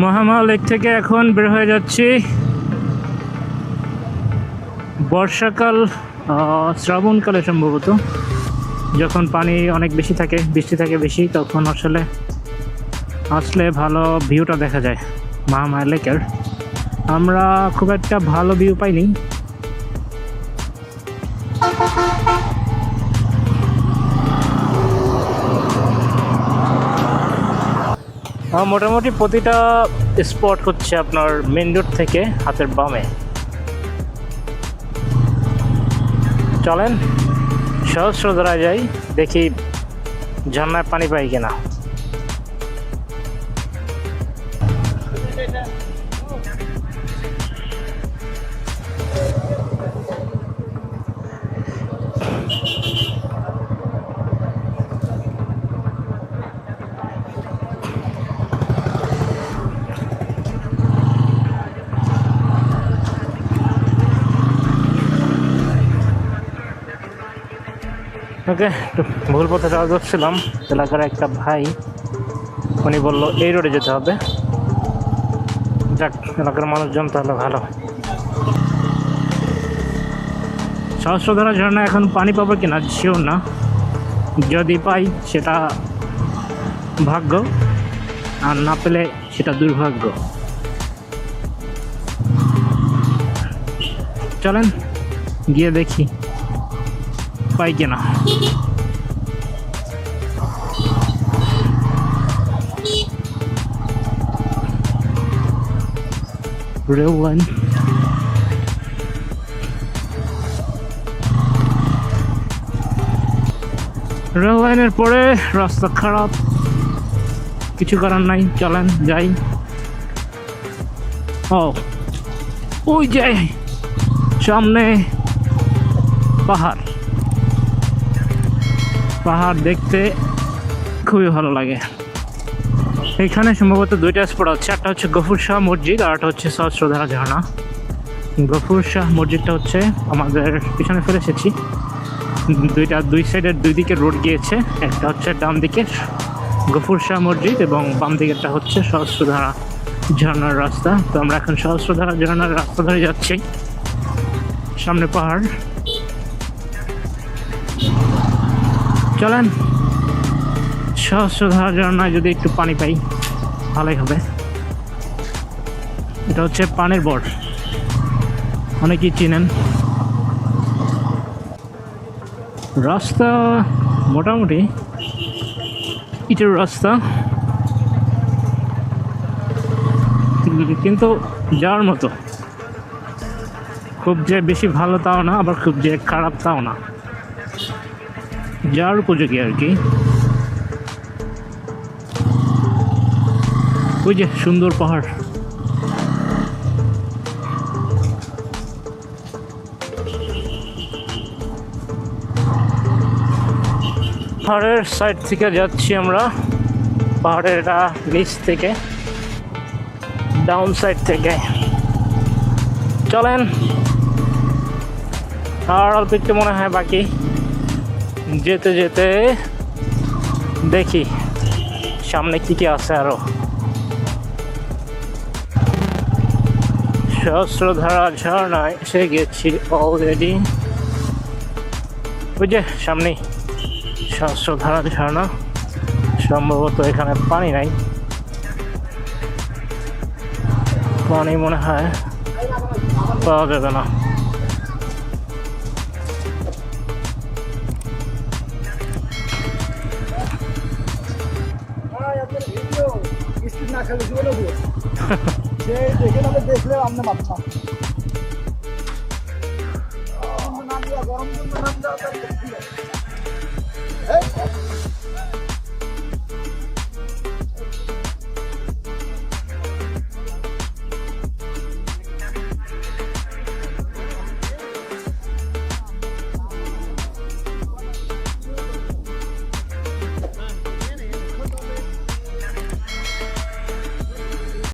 Mahamaya lake থেকে এখন বের হয়ে যাচ্ছি। বর্ষাকাল, শ্রাবণকালে সম্ভবত, যখন পানি অনেক বেশি থাকে, বৃষ্টি থাকে বেশি, তখন আসলে ভালো ভিউটা দেখা যায় মহামায়া লেকের। আমরা খুব একটা ভালো ভিউ পাইনি। মোটামুটি প্রতিটা স্পট হচ্ছে আপনার মেন রোড থেকে হাতের বামে। চলেন সহস্রধারায় যাই, দেখি ঝর্ণায় পানি পাই কিনা। ওকে, একটু ভুল পথে যাওয়া যাচ্ছিলাম। এলাকার একটা ভাই, উনি বললো এই রোডে যেতে হবে। যাক, এলাকার মানুষজন তাহলে ভালো। সহস্রধারা ঝর্ণা এখন পানি পাবো কিনা শিওর না। যদি পাই সেটা ভাগ্য, আর না পেলে সেটা দুর্ভাগ্য। চলেন গিয়ে দেখি পাই কিনা। রেল লাইন, রেল লাইনের পরে রাস্তা খারাপ, কিছু করার নাই। চলেন যাই। ওই যাই, সামনে পাহাড়। পাহাড় দেখতে খুবই ভালো লাগে। এখানে সম্ভবত দুইটা স্পট আছে, একটা হচ্ছে গফুর শাহ মসজিদ আর একটা হচ্ছে সহস্রধারা ঝর্ণা। গফুর শাহ মসজিদটা হচ্ছে আমাদের পিছনে ফেলে এসেছি। দুই সাইডের দুই দিকে রোড গিয়েছে, একটা হচ্ছে ডান দিকে গফুর শাহ মসজিদ এবং বাম দিকেরটা হচ্ছে সহস্রধারা ঝর্ণার রাস্তা। তো আমরা এখন সহস্রধারা ঝর্ণার রাস্তা ধরে যাচ্ছি। সামনে পাহাড়। চলেন সহস্রধারা ঝর্ণায় যদি একটু পানি পাই ভালোই হবে। এটা হচ্ছে পানির বর, অনেকেই চিনেন। রাস্তা মোটামুটি ইটের রাস্তা, কিন্তু যাওয়ার মতো। খুব যে বেশি ভালো তাও না, আবার খুব যে খারাপ তাও না, যাওয়ার উপযোগী আর কি। ওই যে সুন্দর পাহাড়। পাহাড়ের সাইড থেকে যাচ্ছি আমরা, পাহাড়ের এটা নিচ থেকে, ডাউন সাইড থেকে। চলেন, আর অল্প একটু মনে হয় বাকি। যেতে যেতে দেখি সামনে কি কি আছে আরো। সহস্রধারা ঝর্ণায় এসে গেছি অলরেডি। ওই যে সামনে সহস্রধারা ঝর্ণা। সম্ভবত এখানে পানি নাই, পানি মনে হয় পাওয়া যাবে না। দেখলে আমরা ভাবতাম গরম